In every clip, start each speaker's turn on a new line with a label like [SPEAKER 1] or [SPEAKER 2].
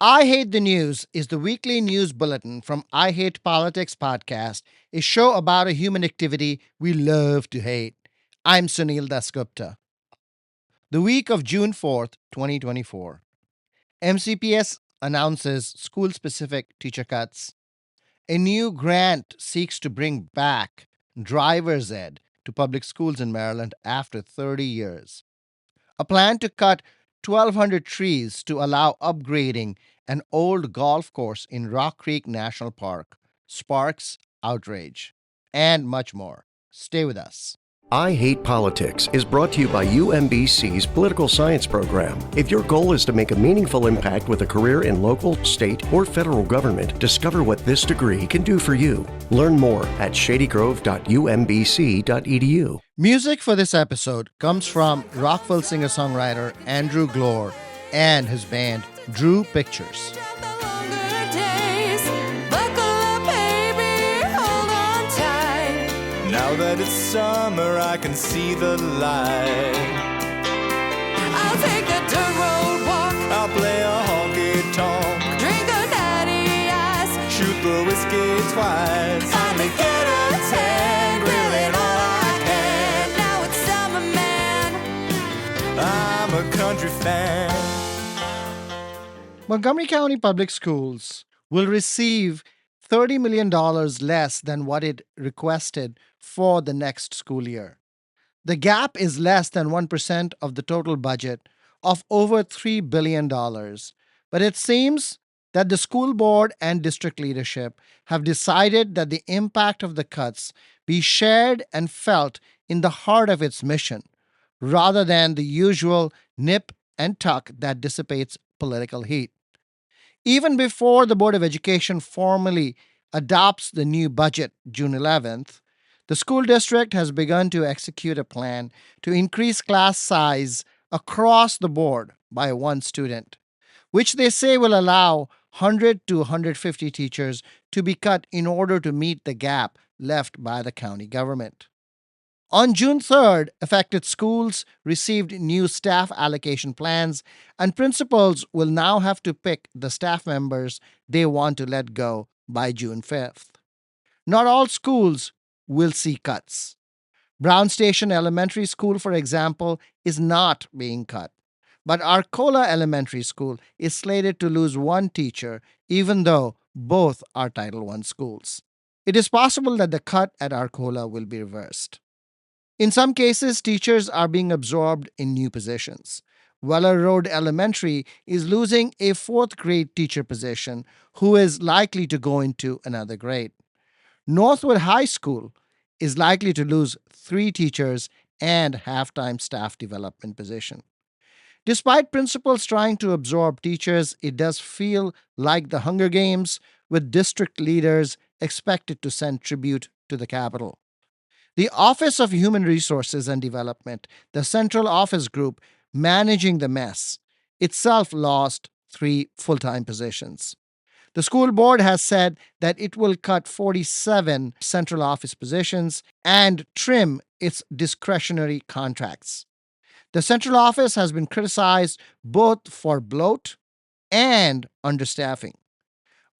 [SPEAKER 1] I Hate the News is the weekly news bulletin from I Hate Politics podcast, a show about a human activity we love to hate. I'm Sunil Dasgupta. The week of June 4th, 2024, MCPS announces school specific teacher cuts. A new grant seeks to bring back driver's ed to public schools in Maryland after 30 years. A plan to cut 1,200 trees to allow upgrading an old golf course in Rock Creek National Park sparks outrage, and much more. Stay with us.
[SPEAKER 2] I Hate Politics is brought to you by UMBC's Political Science Program. If your goal is to make a meaningful impact with a career in local, state, or federal government, discover what this degree can do for you. Learn more at shadygrove.umbc.edu.
[SPEAKER 1] Music for this episode comes from Rockville singer-songwriter Andrew Glor and his band Drew Pictures.
[SPEAKER 3] Now that it's summer, I can see the light. I'll take a dirt road walk. I'll play a honky tonk. Drink a natty ice. Shoot the whiskey twice. Finally get a tan, grilling all I can. Now it's summer, man. I'm a country fan.
[SPEAKER 1] Montgomery County Public Schools will receive $30 million less than what it requested for the next school year. The gap is less than 1% of the total budget of over $3 billion. But it seems that the school board and district leadership have decided that the impact of the cuts be shared and felt in the heart of its mission, rather than the usual nip and tuck that dissipates political heat. Even before the Board of Education formally adopts the new budget June 11th, the school district has begun to execute a plan to increase class size across the board by one student, which they say will allow 100 to 150 teachers to be cut in order to meet the gap left by the county government. On June 3rd, affected schools received new staff allocation plans, and principals will now have to pick the staff members they want to let go by June 5th. Not all schools will see cuts. Brown Station Elementary School, for example, is not being cut. But Arcola Elementary School is slated to lose one teacher, even though both are Title I schools. It is possible that the cut at Arcola will be reversed. In some cases, teachers are being absorbed in new positions. Weller Road Elementary is losing a fourth grade teacher position who is likely to go into another grade. Northwood High School is likely to lose 3 teachers and half-time staff development position. Despite principals trying to absorb teachers, it does feel like the Hunger Games, with district leaders expected to send tribute to the Capitol. The Office of Human Resources and Development, the central office group managing the mess, itself lost 3 full-time positions. The school board has said that it will cut 47 central office positions and trim its discretionary contracts. The central office has been criticized both for bloat and understaffing.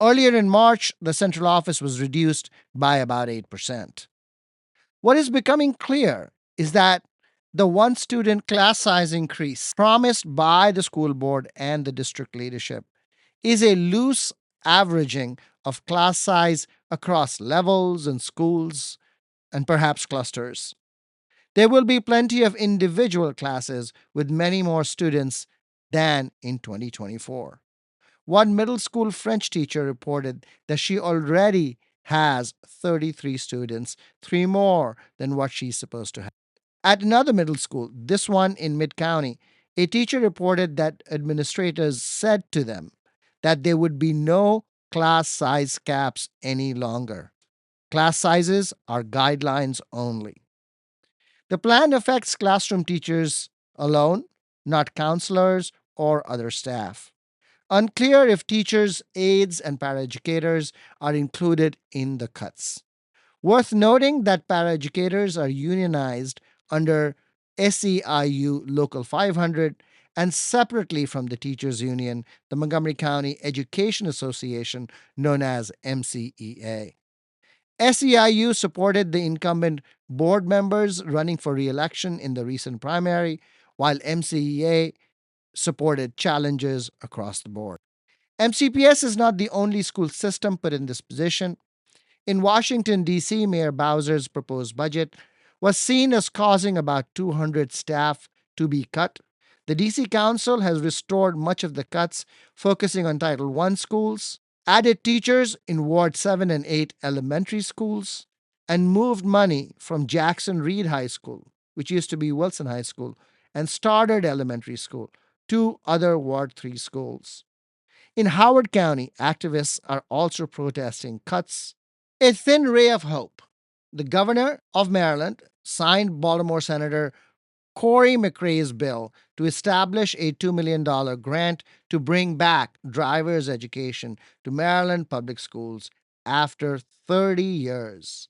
[SPEAKER 1] Earlier in March, the central office was reduced by about 8%. What is becoming clear is that the one student class size increase promised by the school board and the district leadership is a loose averaging of class size across levels and schools and perhaps clusters. There will be plenty of individual classes with many more students than in 2024. One middle school French teacher reported that she already has 33 students, 3 more than what she's supposed to have. At another middle school, this one in Mid-County, a teacher reported that administrators said to them that there would be no class size caps any longer. Class sizes are guidelines only. The plan affects classroom teachers alone, not counselors or other staff. Unclear if teachers, aides, and paraeducators are included in the cuts. Worth noting that paraeducators are unionized under SEIU Local 500 and separately from the teachers union, the Montgomery County Education Association, known as MCEA. SEIU supported the incumbent board members running for re-election in the recent primary, while MCEA supported challengers across the board. MCPS is not the only school system put in this position. In Washington, D.C., Mayor Bowser's proposed budget was seen as causing about 200 staff to be cut. The D.C. Council has restored much of the cuts, focusing on Title I schools, added teachers in Ward 7 and 8 elementary schools, and moved money from Jackson Reed High School, which used to be Wilson High School, and Stoddard Elementary School, to other Ward 3 schools. In Howard County, activists are also protesting cuts. A thin ray of hope. The governor of Maryland signed Baltimore Senator Cory McRae's bill to establish a $2 million grant to bring back driver's education to Maryland public schools after 30 years.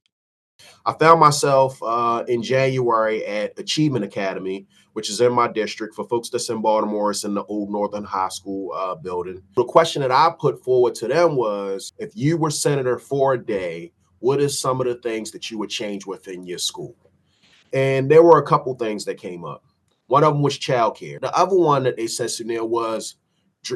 [SPEAKER 4] I found myself in January at Achievement Academy, which is in my district. For folks that's in Baltimore, it's in the old Northern High School building. The question that I put forward to them was, if you were senator for a day, what is some of the things that you would change within your school? And there were a couple things that came up. One of them was childcare. The other one that they said, Sunil, was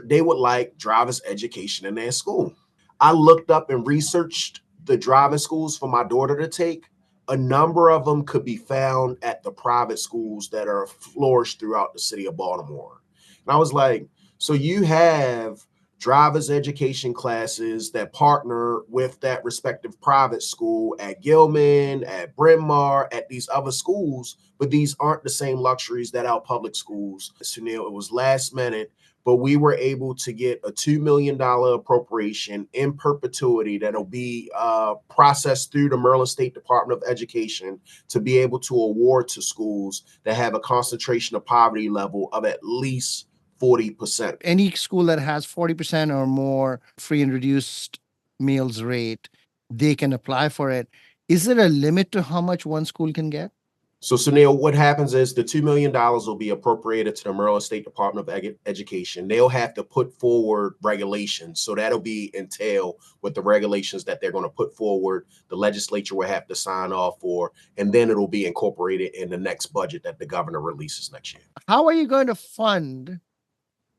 [SPEAKER 4] they would like driver's education in their school. I looked up and researched the driving schools for my daughter to take. A number of them could be found at the private schools that are flourished throughout the city of Baltimore. And I was like, so you have driver's education classes that partner with that respective private school at Gilman, at Bryn Mawr, at these other schools, but these aren't the same luxuries that our public schools. Sunil, it was last minute, but we were able to get a $2 million appropriation in perpetuity that'll be processed through the Maryland State Department of Education to be able to award to schools that have a concentration of poverty level of at least 40%.
[SPEAKER 1] Any school that has 40% or more free and reduced meals rate, they can apply for it. Is there a limit to how much one school can get?
[SPEAKER 4] So, Sunil, what happens is the $2 million will be appropriated to the Maryland State Department of Education. They'll have to put forward regulations. So that'll be entail with the regulations that they're going to put forward. The legislature will have to sign off for, and then it'll be incorporated in the next budget that the governor releases next year.
[SPEAKER 1] How are you going to fund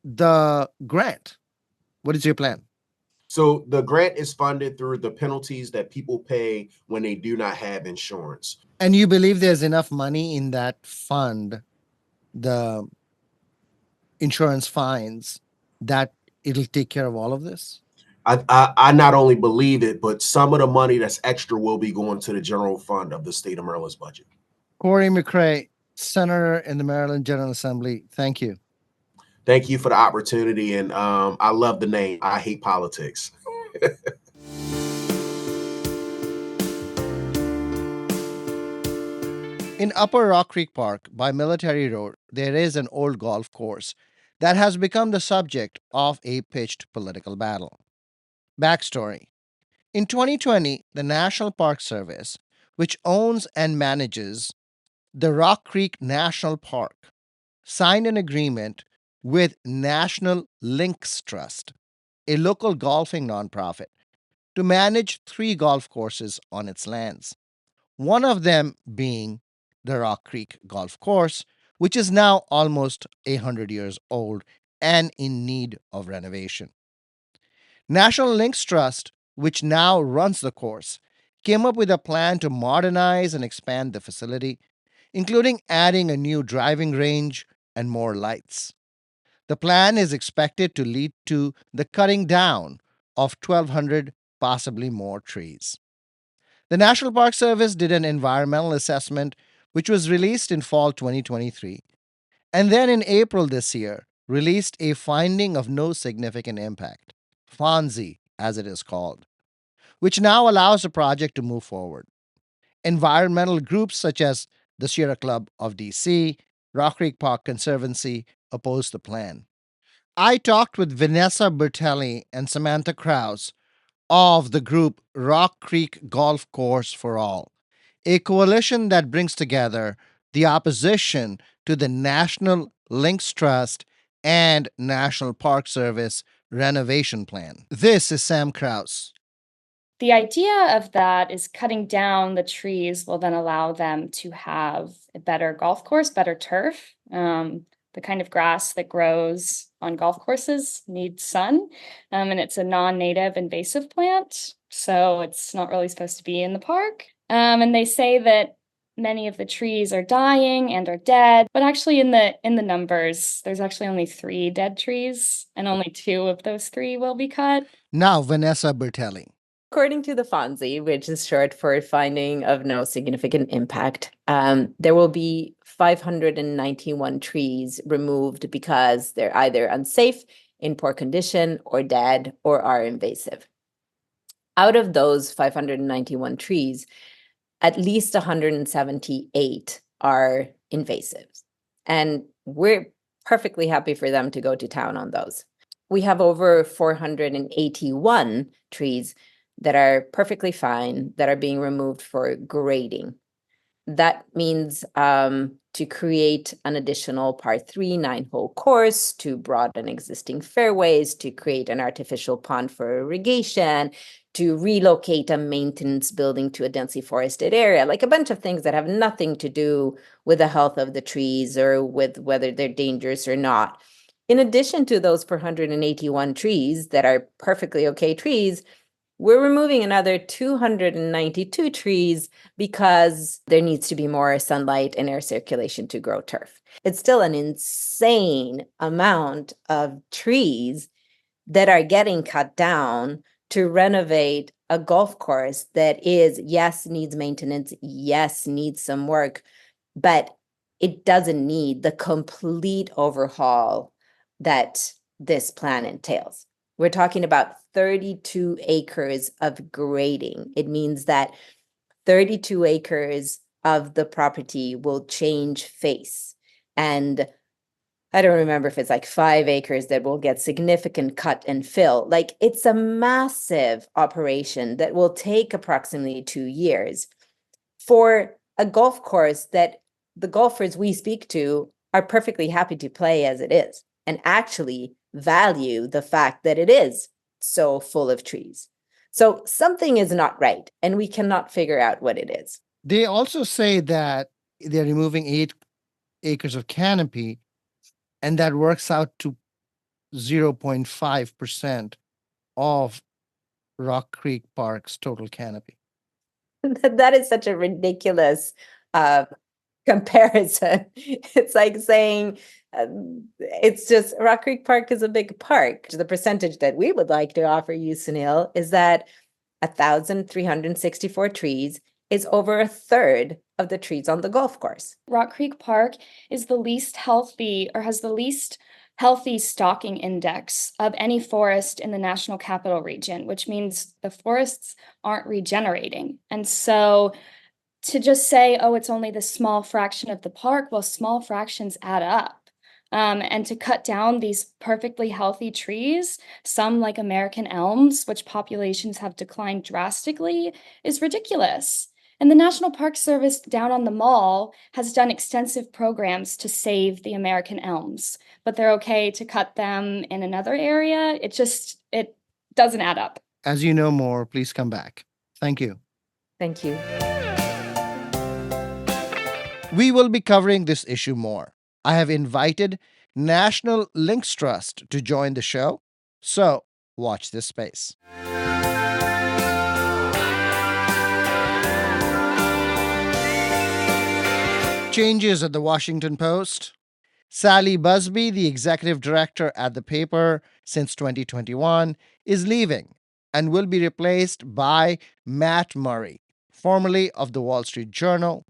[SPEAKER 1] the grant? What is your plan?
[SPEAKER 4] So the grant is funded through the penalties that people pay when they do not have insurance.
[SPEAKER 1] And you believe there's enough money in that fund, the insurance fines, that it'll take care of all of this?
[SPEAKER 4] I not only believe it, but some of the money that's extra will be going to the general fund of the state of Maryland's budget.
[SPEAKER 1] Cory McRae, Senator in the Maryland General Assembly, thank you.
[SPEAKER 4] Thank you for the opportunity. And I love the name. I hate politics.
[SPEAKER 1] In Upper Rock Creek Park by Military Road, there is an old golf course that has become the subject of a pitched political battle. Backstory. In 2020, the National Park Service, which owns and manages the Rock Creek National Park, signed an agreement with National Links Trust, a local golfing nonprofit, to manage 3 golf courses on its lands. One of them being the Rock Creek Golf Course, which is now almost 100 years old and in need of renovation. National Links Trust, which now runs the course, came up with a plan to modernize and expand the facility, including adding a new driving range and more lights. The plan is expected to lead to the cutting down of 1,200, possibly more trees. The National Park Service did an environmental assessment, which was released in fall 2023, and then in April this year, released a finding of no significant impact, FONSI as it is called, which now allows the project to move forward. Environmental groups such as the Sierra Club of DC, Rock Creek Park Conservancy oppose the plan. I talked with Vanessa Bertelli and Samantha Krause of the group Rock Creek Golf Course for All, a coalition that brings together the opposition to the National Links Trust and National Park Service renovation plan. This is Sam Krause.
[SPEAKER 5] The idea of that is cutting down the trees will then allow them to have a better golf course, better turf. The kind of grass that grows on golf courses needs sun, and it's a non-native invasive plant, so it's not really supposed to be in the park. And they say that many of the trees are dying and are dead, but actually in the numbers, there's actually only 3 dead trees, and only 2 of those 3 will be cut.
[SPEAKER 1] Now, Vanessa Bertelli.
[SPEAKER 6] According to the FONSI, which is short for Finding of No Significant Impact, there will be 591 trees removed because they're either unsafe, in poor condition, or dead, or are invasive. Out of those 591 trees, at least 178 are invasive. And we're perfectly happy for them to go to town on those. We have over 481 trees that are perfectly fine, that are being removed for grading. That means to create an additional par 3 9-hole course, to broaden existing fairways, to create an artificial pond for irrigation, to relocate a maintenance building to a densely forested area, like a bunch of things that have nothing to do with the health of the trees or with whether they're dangerous or not. In addition to those 481 trees that are perfectly okay trees, we're removing another 292 trees because there needs to be more sunlight and air circulation to grow turf. It's still an insane amount of trees that are getting cut down to renovate a golf course that is, yes, needs maintenance, yes, needs some work, but it doesn't need the complete overhaul that this plan entails. We're talking about 32 acres of grading. It means that 32 acres of the property will change face. And I don't remember if it's like 5 acres that will get significant cut and fill. Like, it's a massive operation that will take approximately 2 years for a golf course that the golfers we speak to are perfectly happy to play as it is, and actually value the fact that it is so full of trees. So something is not right, and we cannot figure out what it is.
[SPEAKER 1] They also say that they're removing 8 acres of canopy, and that works out to 0.5% of Rock Creek Park's total canopy.
[SPEAKER 6] That is such a ridiculous comparison. It's like saying it's just Rock Creek Park is a big park. The percentage that we would like to offer you, Sunil, is that 1,364 trees is over a third of the trees on the golf course.
[SPEAKER 5] Rock Creek Park is the least healthy, or has the least healthy stocking index of any forest in the National Capital Region, which means the forests aren't regenerating. And so to just say, oh, it's only the small fraction of the park, well, small fractions add up. And to cut down these perfectly healthy trees, some like American elms, which populations have declined drastically, is ridiculous. And the National Park Service down on the mall has done extensive programs to save the American elms, but they're okay to cut them in another area. It doesn't add up.
[SPEAKER 1] As you know more, please come back. Thank you.
[SPEAKER 6] Thank you.
[SPEAKER 1] We will be covering this issue more. I have invited National Links Trust to join the show, so watch this space. Changes at the Washington Post. Sally Busby, the executive director at the paper since 2021, is leaving and will be replaced by Matt Murray, formerly of the Wall Street Journal,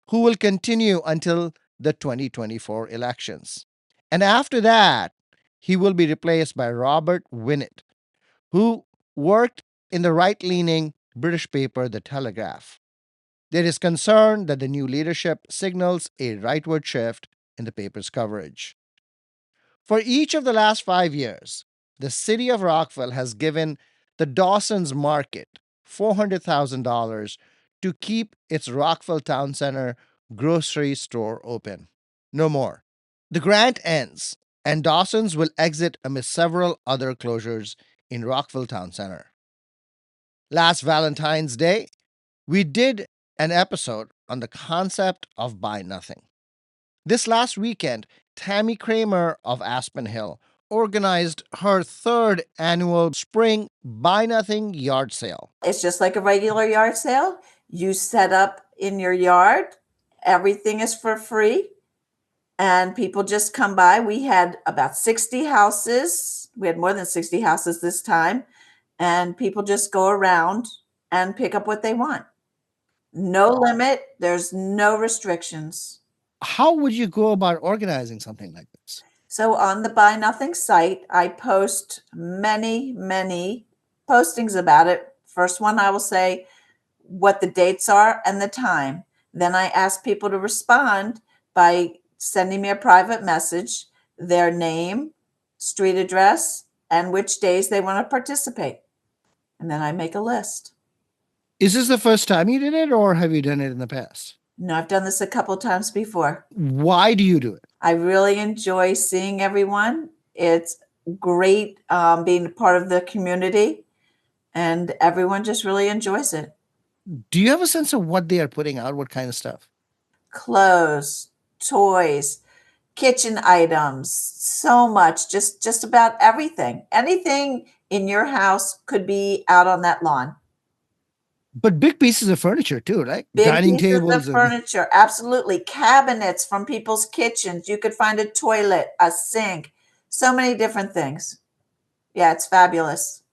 [SPEAKER 1] who will continue until the 2024 elections. And after that, he will be replaced by Robert Winnett, who worked in the right-leaning British paper The Telegraph. There is concern that the new leadership signals a rightward shift in the paper's coverage. For each of the last 5 years, the city of Rockville has given the Dawson's Market $400,000 to keep its Rockville Town Center grocery store open. No more. The grant ends and Dawson's will exit amid several other closures in Rockville Town Center. Last Valentine's Day, we did an episode on the concept of buy nothing. This last weekend, Tammy Kramer of Aspen Hill organized her third annual spring Buy Nothing yard sale.
[SPEAKER 7] It's just like a regular yard sale. You set up in your yard, everything is for free, and people just come by. We had about 60 houses. We had more than 60 houses this time, and people just go around and pick up what they want. No limit, there's no restrictions.
[SPEAKER 1] How would you go about organizing something like this?
[SPEAKER 7] So on the Buy Nothing site, I post many postings about it. First one, I will say what the dates are and the time. Then I ask people to respond by sending me a private message, their name, street address, and which days they want to participate. And then I make a list.
[SPEAKER 1] Is this the first time you did it, or have you done it in the past?
[SPEAKER 7] No, I've done this a couple of times before.
[SPEAKER 1] Why do you do it?
[SPEAKER 7] I really enjoy seeing everyone. It's great being a part of the community, and everyone just really enjoys it.
[SPEAKER 1] Do you have a sense of what they are putting out? What kind of stuff?
[SPEAKER 7] Clothes, toys, kitchen items, so much, just about everything. Anything in your house could be out on that lawn.
[SPEAKER 1] But big pieces of furniture too, right?
[SPEAKER 7] Big
[SPEAKER 1] Dining
[SPEAKER 7] pieces
[SPEAKER 1] tables.
[SPEAKER 7] of furniture, absolutely. Cabinets from people's kitchens. You could find a toilet, a sink, so many different things. Yeah, it's fabulous.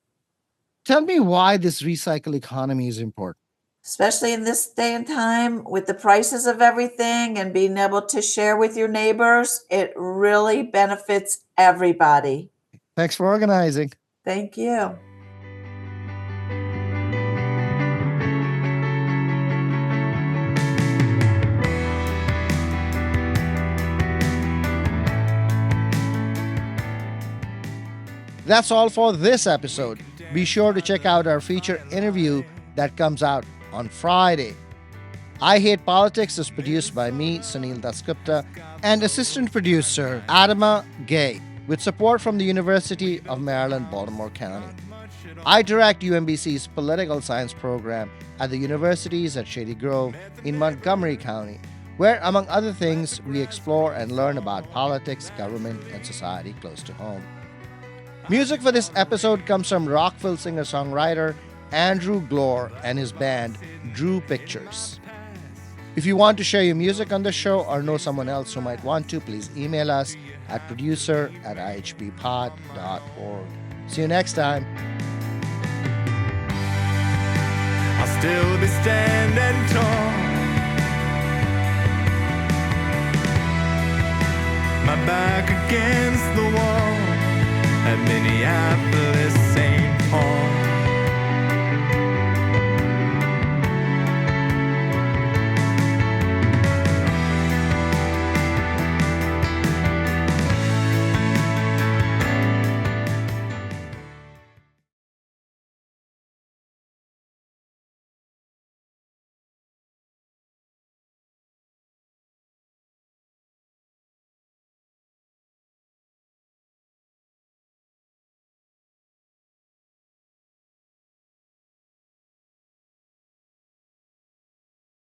[SPEAKER 1] Tell me why this recycle economy is important.
[SPEAKER 7] Especially in this day and time with the prices of everything and being able to share with your neighbors, it really benefits everybody.
[SPEAKER 1] Thanks for organizing.
[SPEAKER 7] Thank you.
[SPEAKER 1] That's all for this episode. Be sure to check out our feature interview that comes out on Friday. I Hate Politics is produced by me, Sunil Dasgupta, and assistant producer Adama Gay, with support from the University of Maryland, Baltimore County. I direct UMBC's political science program at the universities at Shady Grove in Montgomery County, where, among other things, we explore and learn about politics, government, and society close to home. Music for this episode comes from Rockville singer-songwriter Andrew Glor and his band Drew Pictures. If you want to share your music on the show or know someone else who might want to, please email us at producer@ihbpod.org. See you next time.
[SPEAKER 3] I'll still be standing tall, my back against the wall.